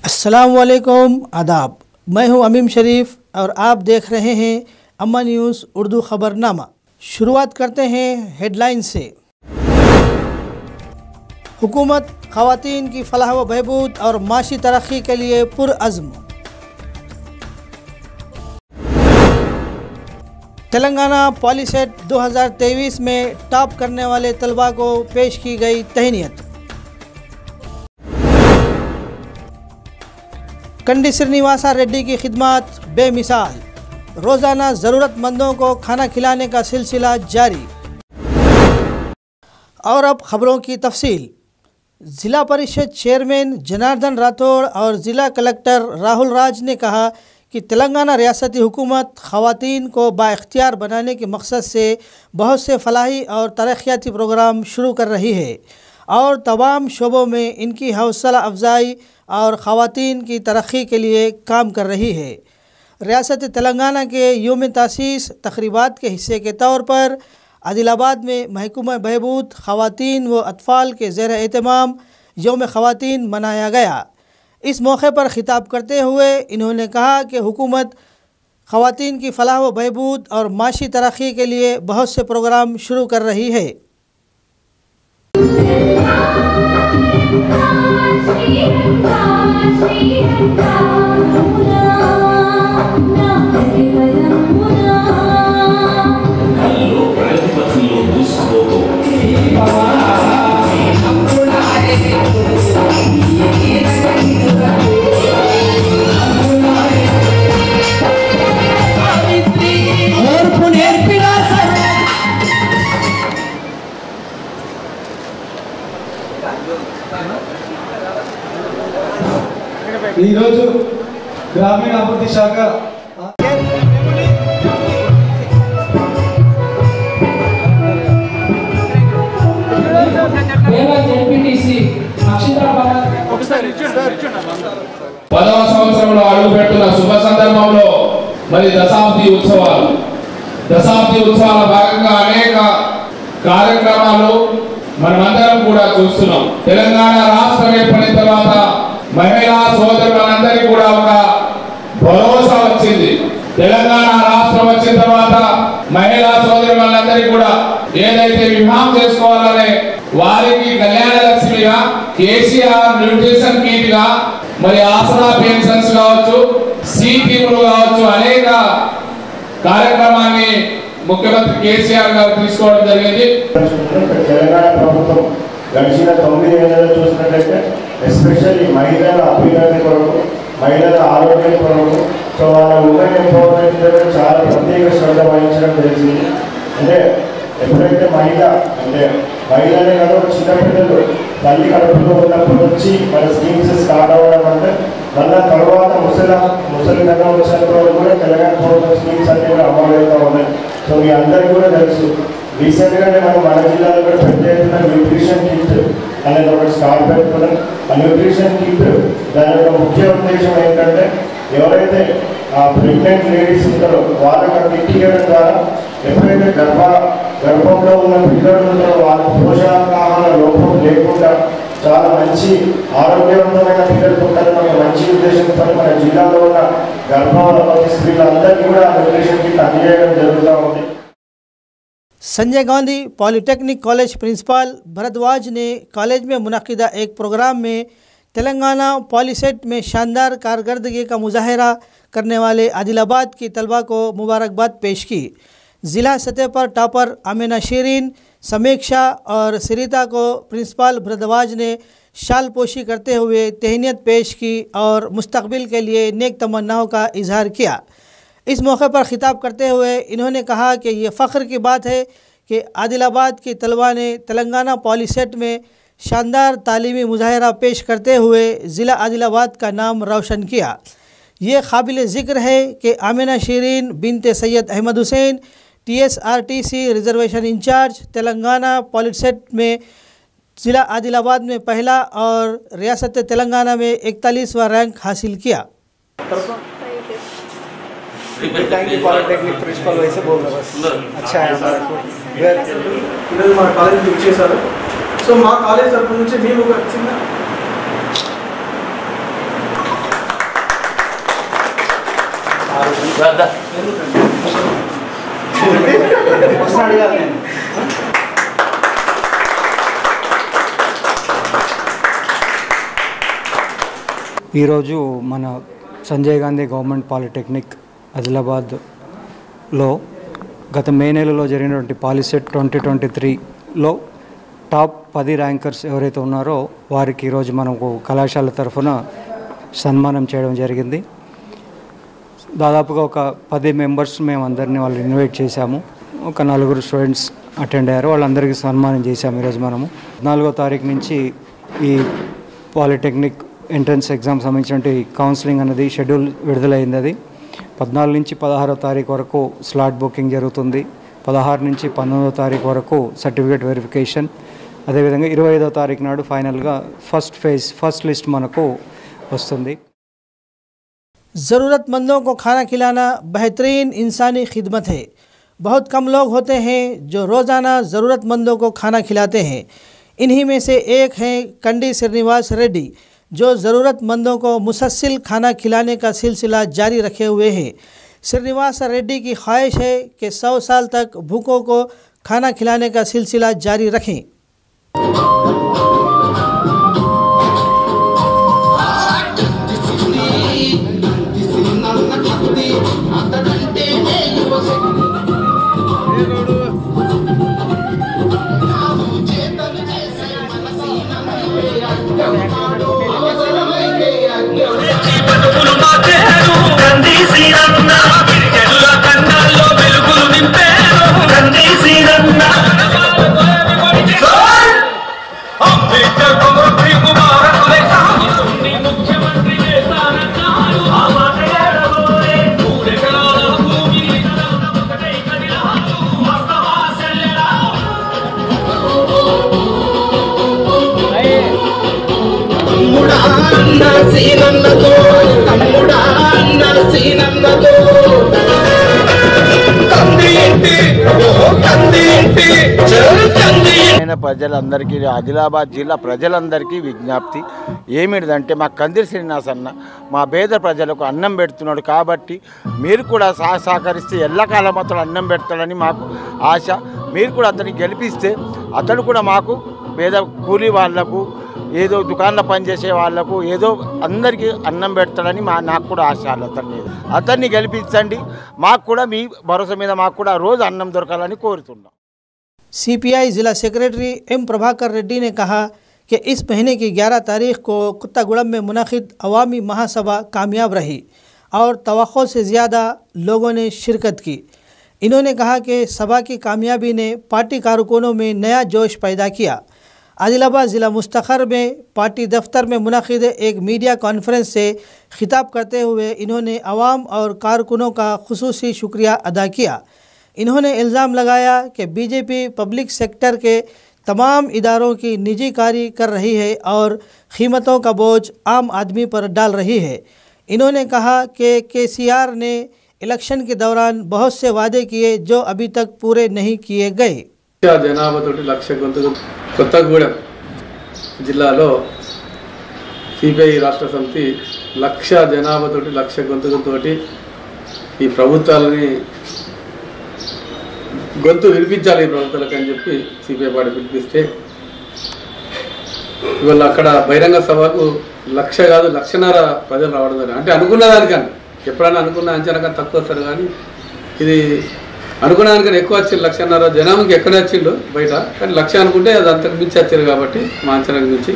अस्सलामुअलैकुम, आदाब। मैं हूं अमीम शरीफ और आप देख रहे हैं अम्मा न्यूज़ उर्दू ख़बरनामा। शुरुआत करते हैं हेडलाइन से। हुकूमत ख़वातीन की फलाह व बहबूद और माशी तरक्की के लिए पुरअज़्म। तेलंगाना पॉलीसेट 2023 में टॉप करने वाले तलबा को पेश की गई तहनीत। कंडी श्रीनिवासा रेड्डी की खिदमत बेमिसाल, रोज़ाना ज़रूरतमंदों को खाना खिलाने का सिलसिला जारी। और अब ख़बरों की तफसील। ज़िला परिषद चेयरमैन जनार्दन राठौड़ और ज़िला कलेक्टर राहुल राज ने कहा कि तेलंगाना रियासती हुकूमत ख़वातीन को बाइख्तियार बनाने के मकसद से बहुत से फलाही और तरक्याती प्रोग्राम शुरू कर रही है और तमाम शोबों में इनकी हौसला अफजाई और ख़वातीन की तरक्की के लिए काम कर रही है। रियासत तेलंगाना के यौम तासीस तक़रीबात के हिस्से के तौर पर आदिलाबाद में महकमा बहबूद ख़वातीन व अतफ़ाल के ज़ेर एहतमाम यौम ख़वातीन मनाया गया। इस मौके पर ख़िताब करते हुए इन्होंने कहा कि हुकूमत ख़वातीन की फलाह व बहबूद और माशी तरक्की के लिए बहुत से प्रोग्राम शुरू कर रही है। ग्रामीण अभिवृद्धि शाख పదవ సంవత్సరంలో అడుగుపెడుతున్న శుభ సందర్భంలో మరి దశాబ్ది ఉత్సవాల భాగంగా అనేక కార్యక్రమాలు మనమందరం కూడా చూస్తున్నాం। తెలంగాణ రాష్ట్రం ఏర్పడిన తర్వాత మహిళా సోదరులందరికీ కూడా ఒక భరోసా వచ్చింది। తెలంగాణ రాష్ట్రం వచ్చిన తర్వాత మహిళా సోదరులందరికీ కూడా ఏదైతే వివాహం చేసుకోవాలనే వారికి కళ్యాణ లక్ష్మిగా కేసీఆర్ న్యూట్రిషన్ కిట్ గా మరి ఆసరా పెన్షన్స్ కావచ్చు, సీటీములు కావచ్చు, అనేక కార్యక్రమాన్ని ముఖ్యమంత్రి కేసీఆర్ గారు తీసుకోవడం జరిగింది। తెలంగాణ ప్రభుత్వం గడిచిన 9 ఏళ్లలో చూసినట్లయితే ఎస్పెషల్లీ మహిళల అభివృద్ధి కొరకు, మహిళల ఆరోగ్యం కొరకు, సో వాళ్ళ ఉమెన్ ఎంపవర్మెంట్ మీద చాలా ప్రత్యేక శ్రద్ధ వహించడం జరిగింది। అంటే ఎప్పుడైతే మహిళనే కాదు చిన్నపిల్లలు తల్లి కడుపులో ఉన్నప్పటి నుంచి మన స్కీమ్స్ స్టార్ట్ అవ్వడం అంటే మళ్ళీ తర్వాత ముసలితనం వచ్చేంత వరకు కూడా తెలంగాణ ప్రభుత్వం స్కీమ్స్ అన్ని కూడా అమలు అవుతూ ఉన్నాయి। సో మీ అందరికీ కూడా తెలుసు, రీసెంట్గానే మన జిల్లాలో కూడా పెద్ద ఎత్తున న్యూట్రిషన్ కిట్ అనేది ఒకటి స్టార్ట్ పెట్టుకున్నాం। ఆ న్యూట్రిషన్ కిట్ దాని యొక్క ముఖ్య ఉద్దేశం ఏంటంటే ఎవరైతే ప్రెగ్నెంట్ లేడీస్ ఉంటారో వాళ్ళకి కిట్ ఇవ్వడం ద్వారా ఎప్పుడైతే గర్భంలో ఉన్న పిల్లలు ఉంటారో వాళ్ళకి పోషకాహార లోపం లేకుండా చాలా మంచి ఆరోగ్యవంతమైన పిల్లలు పుట్టాలని ఒక మంచి ఉద్దేశంతో మన జిల్లాలో ఉన్న గర్భవతి స్త్రీలందరికీ కూడా న్యూట్రిషన్ కిట్ అందజేయడం జరుగుతూ ఉంది। Sanjay Gandhi polytechnic college principal Bharadwaj ने कॉलेज में मुनक़िदा एक प्रोग्राम में तेलंगाना पॉलीसेट में शानदार कारकर्दगी का मुजाहरा करने वाले आदिलाबाद की तलबा को मुबारकबाद पेश की। ज़िला सतह पर टॉपर आमिना शीरीन, समीक्षा और सरिता को प्रिंसिपल भरद्वाज ने शाल पोशी करते हुए तहनीत पेश की और मुस्तकबिल के लिए नेक तमन्नाओं का इजहार किया। इस मौके पर ख़िताब करते हुए इन्होंने कहा कि ये फ़ख्र की बात है कि आदिलाबाद की तलबा ने तेलंगाना पॉलीसेट में शानदार तालीमी मुजाहरा पेश करते हुए ज़िला आदिलाबाद का नाम रोशन किया। ये काबिल ज़िक्र है कि आमिना शीरीन बिनते Syed Ahmed Hussain TSRTC reservation incharge Telangana Polycet में ज़िला आदिलाबाद में पहला और रियासत तेलंगाना में 41वां रैंक हासिल किया। पॉलिटेक्निक प्रिंसिपल वैसे बोल रहा बस अच्छा है हमारा को ఈరోజు మన కాలేజీకి ఇచ్చేసారు. సో మా కాలేజ్ తరఫు నుంచి మేము ఒక చిన్న ఈరోజు మన సంజయ్ గాంధీ గవర్నమెంట్ పాలిటెక్నిక్ ఆదిలాబాద్లో గత మే నెలలో జరిగినటువంటి పాలిసెట్ 2023లో టాప్ 10 ర్యాంకర్స్ ఎవరైతే ఉన్నారో వారికి ఈరోజు మనకు కళాశాల తరఫున సన్మానం చేయడం జరిగింది. దాదాపుగా ఒక 10 మెంబర్స్ మేము అందరినీ వాళ్ళు ఇన్వైట్ చేశాము. ఒక 4 స్టూడెంట్స్ అటెండ్ అయ్యారు. వాళ్ళందరికీ సన్మానం చేశాము. ఈరోజు మనము 4వ తారీఖు నుంచి ఈ పాలిటెక్నిక్ ఎంట్రన్స్ ఎగ్జామ్ సంబంధించిన కౌన్సిలింగ్ అనేది షెడ్యూల్ విడుదలైంది. అది 14 నుంచి 16వ తారీఖు వరకు స్లాట్ బుకింగ్ జరుగుతుంది. 16 నుంచి 19వ తారీఖు వరకు సర్టిఫికేట్ వెరిఫికేషన్, అదేవిధంగా 25వ తారీఖు నాడు ఫైనల్గా ఫస్ట్ లిస్ట్ మనకు వస్తుంది. ज़रूरतमंदों को खाना खिलाना बेहतरीन इंसानी खिदमत है. बहुत कम लोग होते हैं जो रोज़ाना ज़रूरतमंदों को खाना खिलाते हैं. इन्हीं में से एक हैं कंडी श्रीनिवास रेड्डी, जो ज़रूरतमंदों को मुसलसल खाना खिलाने का सिलसिला जारी रखे हुए हैं. श्रीनिवास रेड्डी की ख्वाहिश है कि 100 साल तक भूखों को खाना खिलाने का सिलसिला जारी रखें. ప్రజలందరికీ ఆదిలాబాద్ జిల్లా ప్రజలందరికీ విజ్ఞప్తి ఏమిటిదంటే మా కందిరి శ్రీనివాస్ అన్న మా పేద ప్రజలకు అన్నం పెడుతున్నాడు కాబట్టి మీరు కూడా సహకరిస్తే ఎల్లకాలం అతను అన్నం పెడతాడని మాకు ఆశ. మీరు కూడా అతన్ని గెలిపిస్తే అతడు కూడా మాకు పేద కూలీ వాళ్లకు ఏదో దుకాణంలో పనిచేసే వాళ్లకు ఏదో అందరికీ అన్నం పెడతాడని నాకు కూడా ఆశ. అతన్ని గెలిపించండి. మాకు కూడా మీ భరోసా మీద మాకు కూడా రోజు అన్నం దొరకాలని కోరుతున్నాం. CPI ज़िला सेक्रेटरी M प्रभाकर रेड्डी ने कहा कि इस महीने की 11 तारीख को कुत्तागुड़म में मुनक़िद अवामी महासभा कामयाब रही और तवक्को से ज़्यादा लोगों ने शिरकत की. इन्होंने कहा कि सभा की कामयाबी ने पार्टी कारकुनों में नया जोश पैदा किया. आदिलाबाद ज़िला मुस्तखर में पार्टी दफ्तर में मुनक़िद एक मीडिया कॉन्फ्रेंस से खिताब करते हुए इन्होंने अवाम और कारकुनों का खुसूसी शुक्रिया अदा किया. इन्होंने इल्ज़ाम लगाया कि बीजेपी पब्लिक सेक्टर के तमाम इदारों की निजीकारी कर रही है और कीमतों का बोझ आम आदमी पर डाल रही है. इन्होंने कहा कि KCR ने इलेक्शन के दौरान बहुत से वादे किए जो अभी तक पूरे नहीं किए गए. జనాభాతోటి లక్ష గొంతుకు కొత్తగూడెం జిల్లాలో సిపిఐ రాష్ట్ర సమితి లక్ష జనాభాతోటి లక్ష గొంతుకుతోటి ఈ ప్రభుత్వాలని గొంతు వినిపించాలి ఈ ప్రభుత్వాలకు అని చెప్పి సిపిఐ పార్టీ పిలిపిస్తే ఇవాళ అక్కడ బహిరంగ సభకు 1,00,000 కాదు 1,50,000 ప్రజలు రావడం జరిగింది. అంటే అనుకున్న దానికన్నా ఎప్పుడైనా అనుకున్న అంచనా కన్నా తక్కువ వస్తారు కానీ ఇది అనుకున్న దానికన్నా ఎక్కువ వచ్చింది. 1,50,000 జనానికి ఎక్కడ వచ్చిండు బయట, కానీ 1,00,000 అనుకుంటే అది అంతకు మించి వచ్చారు. కాబట్టి మా అంచనాకు మించి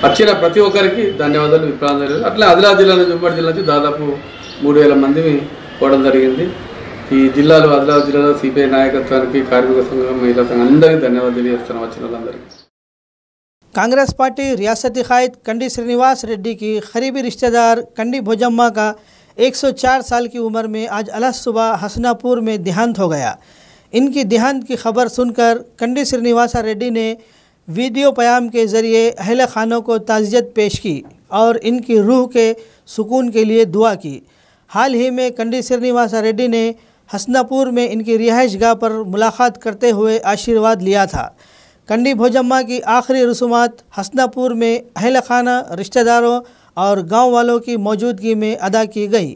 వచ్చిన ప్రతి ఒక్కరికి ధన్యవాదాలు, విప్లవాలు. అట్లా ఆదిలాబాద్ జిల్లా నుంచి ఉమ్మడి జిల్లా నుంచి దాదాపు 3,000 మంది పోవడం జరిగింది. ఈ జిల్లాలో ఆదిలాబాద్ జిల్లాలో సిపిఐ నాయకత్వానికి, కార్మిక సంఘం, మహిళా సంఘం అందరికీ ధన్యవాదాలు తెలియజేస్తున్నాం వచ్చిన వాళ్ళందరికీ. कांग्रेस पार्टी रियासती कायद कंडी श्रीनिवास रेड्डी की करीबी रिश्तेदार कंडी भोजम्मा का 104 साल की उम्र में आज अलग सुबह हसनापुर में देहांत हो गया. इनकी देहांत की खबर सुनकर कंडी श्रीनिवास रेड्डी ने वीडियो प्याम के ज़रिए अहल खानों को ताज़ियत पेश की और इनकी रूह के सुकून के लिए दुआ की। हाल ही में कंडी श्रीनिवासा रेड्डी ने हसनापुर में इनकी रिहाइश गाह पर मुलाकात करते हुए आशीर्वाद लिया था। कंडी भोजम्मा की आखिरी रसूमात हसनापुर में अहल खाना, रिश्तेदारों और गांव वालों की मौजूदगी में अदा की गई।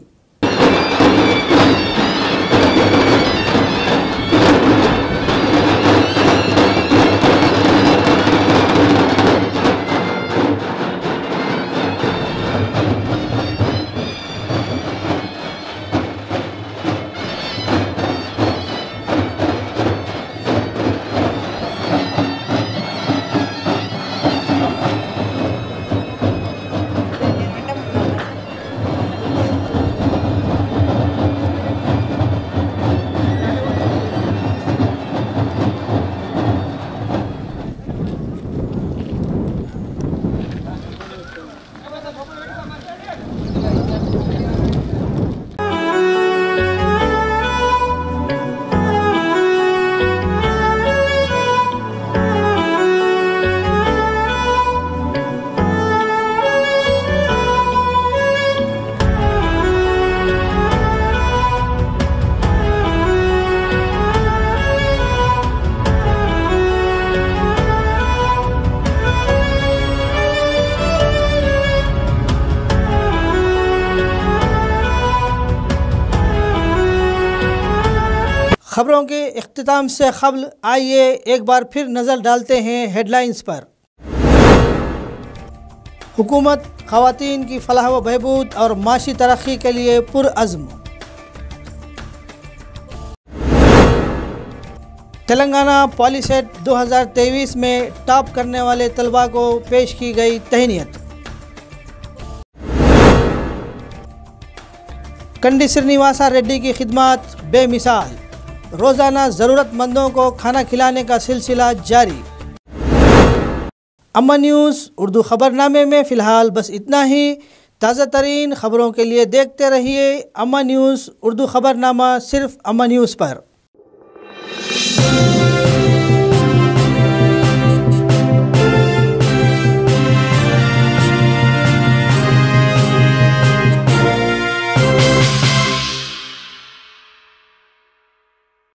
खबरों के इख्तिताम से क़ब्ल आइए एक बार फिर नज़र डालते हैं हेडलाइंस पर। हुकूमत ख़वातीन की फलाह व बहबूद और माशी तरक्की के लिए पुरअज़्म। तेलंगाना पॉलीसेट 2023 में टॉप करने वाले तलबा को पेश की गई तहनीत। कंडी श्रीनिवासा रेड्डी की खिदमत बेमिसाल, रोज़ाना ज़रूरतमंदों को खाना खिलाने का सिलसिला जारी। अम्मा न्यूज़ उर्दू ख़बरनामे में फ़िलहाल बस इतना ही। ताज़ा तरीन ख़बरों के लिए देखते रहिए अम्मा न्यूज़ उर्दू ख़बरनामा, सिर्फ़ अम्मा न्यूज़ पर।